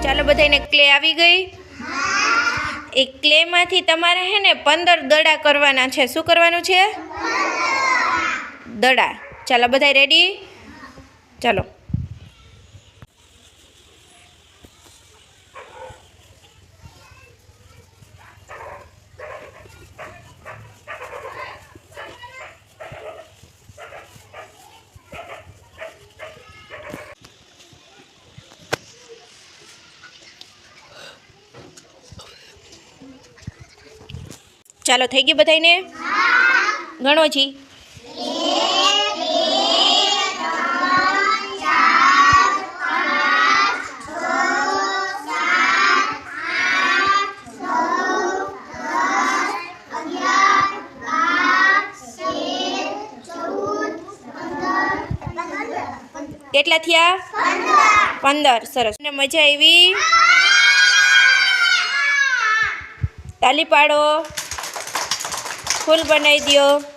ચાલો બધાને ક્લે આવી ગઈ। એ ક્લે માંથી તમારે હે ને 15 દડા કરવાના છે। શું કરવાનું છે? દડા। ચાલો બધા રેડી? ચાલો। ચાલો થઈ ગયું બધાને? ગણો જી। કેટલા થયા? 15। સરસ। ને મજા આવી? તાલી પાડો। ફૂલ બનાવી દો।